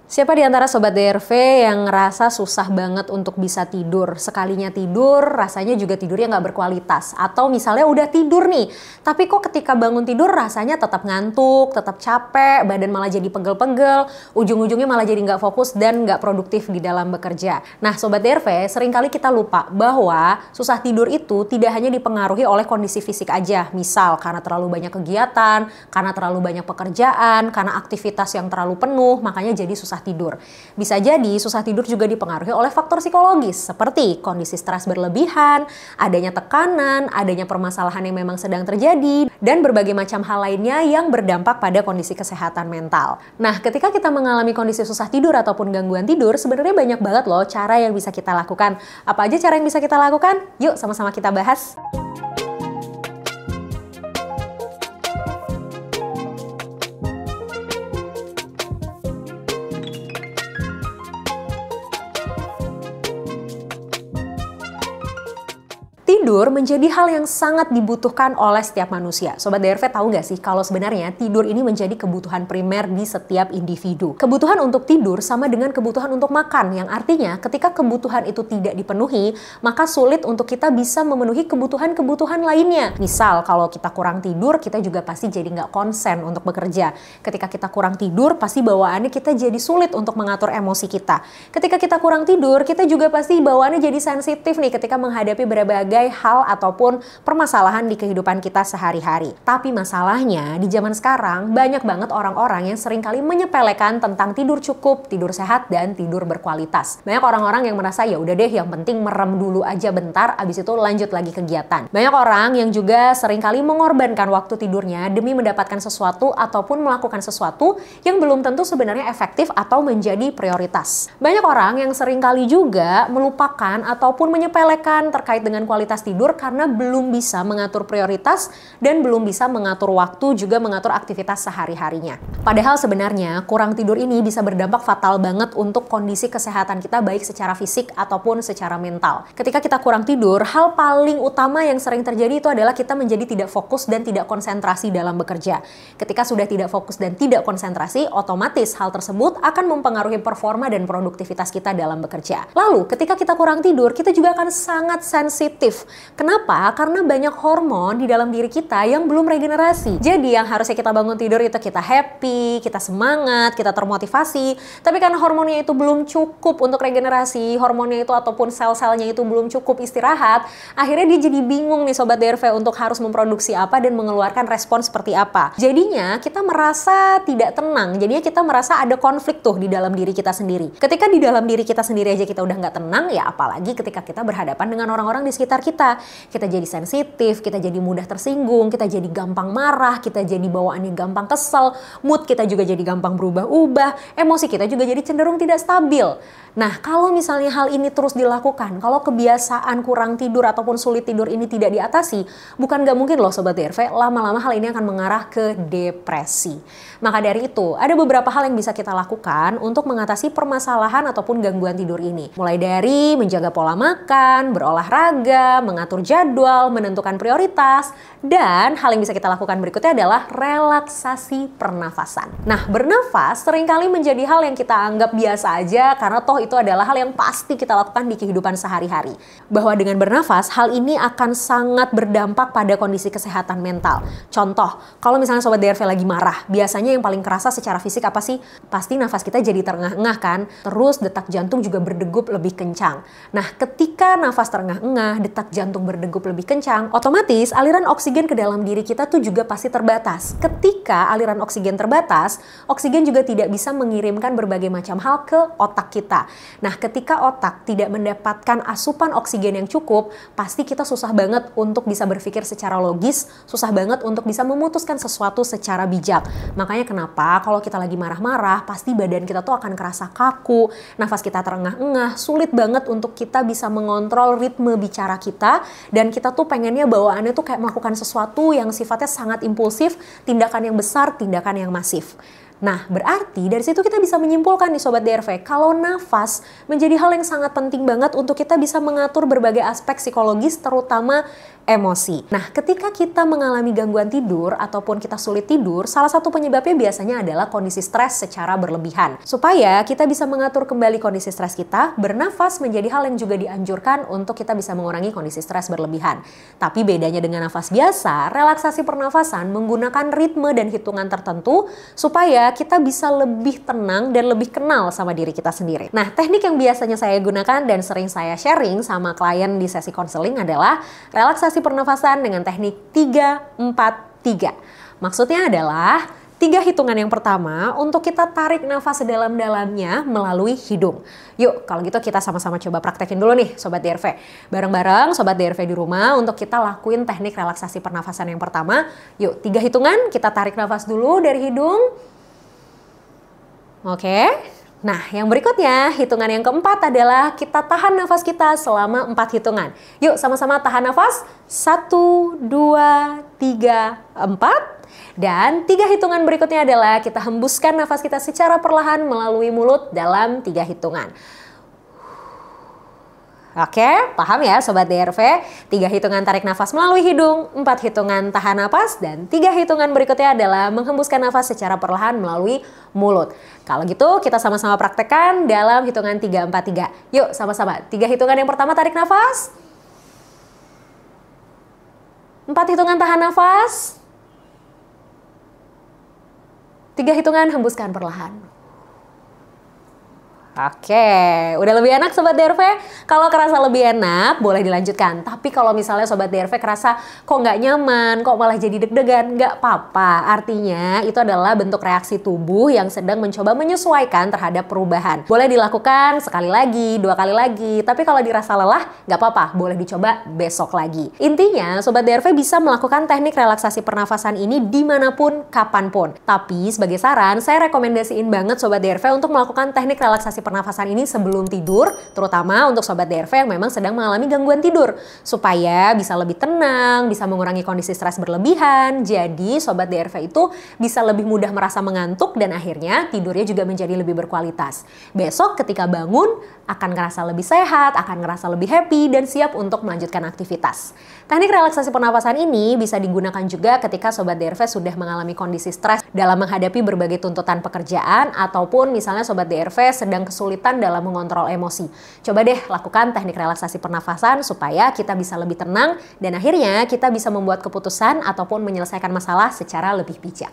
Siapa di antara Sobat DRV yang ngerasa susah banget untuk bisa tidur? Sekalinya tidur, rasanya juga tidurnya nggak berkualitas. Atau misalnya udah tidur nih, tapi kok ketika bangun tidur rasanya tetap ngantuk, tetap capek, badan malah jadi pegel-pegel, ujung-ujungnya malah jadi nggak fokus dan nggak produktif di dalam bekerja. Nah Sobat DRV, seringkali kita lupa bahwa susah tidur itu tidak hanya dipengaruhi oleh kondisi fisik aja. Misal karena terlalu banyak kegiatan, karena terlalu banyak pekerjaan, karena aktivitas yang terlalu penuh, makanya jadi susah tidur. Bisa jadi susah tidur juga dipengaruhi oleh faktor psikologis seperti kondisi stres berlebihan, adanya tekanan, adanya permasalahan yang memang sedang terjadi, dan berbagai macam hal lainnya yang berdampak pada kondisi kesehatan mental. Nah, ketika kita mengalami kondisi susah tidur ataupun gangguan tidur, sebenarnya banyak banget loh cara yang bisa kita lakukan. Apa aja cara yang bisa kita lakukan? Yuk sama-sama kita bahas. Tidur menjadi hal yang sangat dibutuhkan oleh setiap manusia. Sobat DRV tahu nggak sih kalau sebenarnya tidur ini menjadi kebutuhan primer di setiap individu. Kebutuhan untuk tidur sama dengan kebutuhan untuk makan, yang artinya ketika kebutuhan itu tidak dipenuhi, maka sulit untuk kita bisa memenuhi kebutuhan-kebutuhan lainnya. Misal kalau kita kurang tidur, kita juga pasti jadi nggak konsen untuk bekerja. Ketika kita kurang tidur, pasti bawaannya kita jadi sulit untuk mengatur emosi kita. Ketika kita kurang tidur, kita juga pasti bawaannya jadi sensitif nih ketika menghadapi berbagai hal ataupun permasalahan di kehidupan kita sehari-hari. Tapi masalahnya di zaman sekarang banyak banget orang-orang yang seringkali menyepelekan tentang tidur cukup, tidur sehat, dan tidur berkualitas. Banyak orang-orang yang merasa ya udah deh yang penting merem dulu aja bentar, abis itu lanjut lagi kegiatan. Banyak orang yang juga seringkali mengorbankan waktu tidurnya demi mendapatkan sesuatu ataupun melakukan sesuatu yang belum tentu sebenarnya efektif atau menjadi prioritas. Banyak orang yang seringkali juga melupakan ataupun menyepelekan terkait dengan kualitas tidur karena belum bisa mengatur prioritas dan belum bisa mengatur waktu, juga mengatur aktivitas sehari-harinya. Padahal sebenarnya kurang tidur ini bisa berdampak fatal banget untuk kondisi kesehatan kita baik secara fisik ataupun secara mental. Ketika kita kurang tidur, hal paling utama yang sering terjadi itu adalah kita menjadi tidak fokus dan tidak konsentrasi dalam bekerja. Ketika sudah tidak fokus dan tidak konsentrasi, otomatis hal tersebut akan mempengaruhi performa dan produktivitas kita dalam bekerja. Lalu ketika kita kurang tidur, kita juga akan sangat sensitif. Kenapa? Karena banyak hormon di dalam diri kita yang belum regenerasi. Jadi yang harusnya kita bangun tidur itu kita happy, kita semangat, kita termotivasi. Tapi karena hormonnya itu belum cukup untuk regenerasi, hormonnya itu ataupun sel-selnya itu belum cukup istirahat, akhirnya dia jadi bingung nih Sobat DRV untuk harus memproduksi apa dan mengeluarkan respon seperti apa. Jadinya kita merasa tidak tenang, jadinya kita merasa ada konflik tuh di dalam diri kita sendiri. Ketika di dalam diri kita sendiri aja kita udah nggak tenang, ya apalagi ketika kita berhadapan dengan orang-orang di sekitar kita. Kita jadi sensitif, kita jadi mudah tersinggung, kita jadi gampang marah, kita jadi bawaannya gampang kesel, mood kita juga jadi gampang berubah-ubah, emosi kita juga jadi cenderung tidak stabil. Nah, kalau misalnya hal ini terus dilakukan, kalau kebiasaan kurang tidur ataupun sulit tidur ini tidak diatasi, bukan nggak mungkin loh Sobat DRV, lama-lama hal ini akan mengarah ke depresi. Maka dari itu, ada beberapa hal yang bisa kita lakukan untuk mengatasi permasalahan ataupun gangguan tidur ini. Mulai dari menjaga pola makan, berolahraga, mengatur jadwal, menentukan prioritas, dan hal yang bisa kita lakukan berikutnya adalah relaksasi pernafasan. Nah, bernafas seringkali menjadi hal yang kita anggap biasa aja karena toh itu adalah hal yang pasti kita lakukan di kehidupan sehari-hari. Bahwa dengan bernafas, hal ini akan sangat berdampak pada kondisi kesehatan mental. Contoh, kalau misalnya Sobat DRV lagi marah, biasanya yang paling kerasa secara fisik apa sih? Pasti nafas kita jadi terengah-engah kan? Terus detak jantung juga berdegup lebih kencang. Nah, ketika nafas terengah-engah, detak jantung berdegup lebih kencang, otomatis aliran oksigen ke dalam diri kita tuh juga pasti terbatas. Ketika aliran oksigen terbatas, oksigen juga tidak bisa mengirimkan berbagai macam hal ke otak kita. Nah, ketika otak tidak mendapatkan asupan oksigen yang cukup, pasti kita susah banget untuk bisa berpikir secara logis, susah banget untuk bisa memutuskan sesuatu secara bijak. Makanya kenapa kalau kita lagi marah-marah, pasti badan kita tuh akan kerasa kaku, nafas kita terengah-engah, sulit banget untuk kita bisa mengontrol ritme bicara kita, dan kita tuh pengennya bawaannya tuh kayak melakukan sesuatu yang sifatnya sangat impulsif, tindakan yang besar, tindakan yang masif. Nah, berarti dari situ kita bisa menyimpulkan nih Sobat DRV, kalau nafas menjadi hal yang sangat penting banget untuk kita bisa mengatur berbagai aspek psikologis, terutama emosi. Nah, ketika kita mengalami gangguan tidur ataupun kita sulit tidur, salah satu penyebabnya biasanya adalah kondisi stres secara berlebihan. Supaya kita bisa mengatur kembali kondisi stres kita, bernafas menjadi hal yang juga dianjurkan untuk kita bisa mengurangi kondisi stres berlebihan. Tapi bedanya dengan nafas biasa, relaksasi pernafasan menggunakan ritme dan hitungan tertentu supaya kita bisa lebih tenang dan lebih kenal sama diri kita sendiri. Nah, teknik yang biasanya saya gunakan dan sering saya sharing sama klien di sesi konseling adalah relaksasi pernafasan dengan teknik 3-4-3. Maksudnya adalah 3 hitungan yang pertama untuk kita tarik nafas sedalam-dalamnya melalui hidung. Yuk, kalau gitu kita sama-sama coba praktekin dulu nih Sobat DRV. Bareng-bareng Sobat DRV di rumah untuk kita lakuin teknik relaksasi pernafasan yang pertama. Yuk, 3 hitungan, kita tarik nafas dulu dari hidung. Oke. Nah, yang berikutnya, hitungan yang keempat adalah kita tahan nafas kita selama 4 hitungan. Yuk, sama-sama tahan nafas. 1, 2, 3, 4. Dan 3 hitungan berikutnya adalah kita hembuskan nafas kita secara perlahan melalui mulut dalam 3 hitungan. Oke, paham ya Sobat DRV? 3 hitungan tarik nafas melalui hidung, 4 hitungan tahan nafas, dan 3 hitungan berikutnya adalah menghembuskan nafas secara perlahan melalui mulut. Kalau gitu kita sama-sama praktekkan dalam hitungan 3-4-3. Yuk sama-sama, 3 hitungan yang pertama tarik nafas. 4 hitungan tahan nafas. 3 hitungan hembuskan perlahan. Oke, udah lebih enak Sobat DRV? Kalau kerasa lebih enak, boleh dilanjutkan. Tapi kalau misalnya Sobat DRV kerasa kok nggak nyaman, kok malah jadi deg-degan, nggak apa-apa. Artinya itu adalah bentuk reaksi tubuh yang sedang mencoba menyesuaikan terhadap perubahan. Boleh dilakukan sekali lagi, 2 kali lagi. Tapi kalau dirasa lelah, nggak apa-apa, boleh dicoba besok lagi. Intinya, Sobat DRV bisa melakukan teknik relaksasi pernafasan ini dimanapun, kapanpun. Tapi sebagai saran, saya rekomendasiin banget Sobat DRV untuk melakukan teknik relaksasi pernafasan ini sebelum tidur, terutama untuk Sobat DRV yang memang sedang mengalami gangguan tidur, supaya bisa lebih tenang, bisa mengurangi kondisi stres berlebihan. Jadi Sobat DRV itu bisa lebih mudah merasa mengantuk dan akhirnya tidurnya juga menjadi lebih berkualitas. Besok ketika bangun akan ngerasa lebih sehat, akan ngerasa lebih happy dan siap untuk melanjutkan aktivitas. Teknik relaksasi pernafasan ini bisa digunakan juga ketika Sobat DRV sudah mengalami kondisi stres dalam menghadapi berbagai tuntutan pekerjaan ataupun misalnya Sobat DRV sedang kesulitan dalam mengontrol emosi. Coba deh lakukan teknik relaksasi pernafasan supaya kita bisa lebih tenang dan akhirnya kita bisa membuat keputusan ataupun menyelesaikan masalah secara lebih bijak.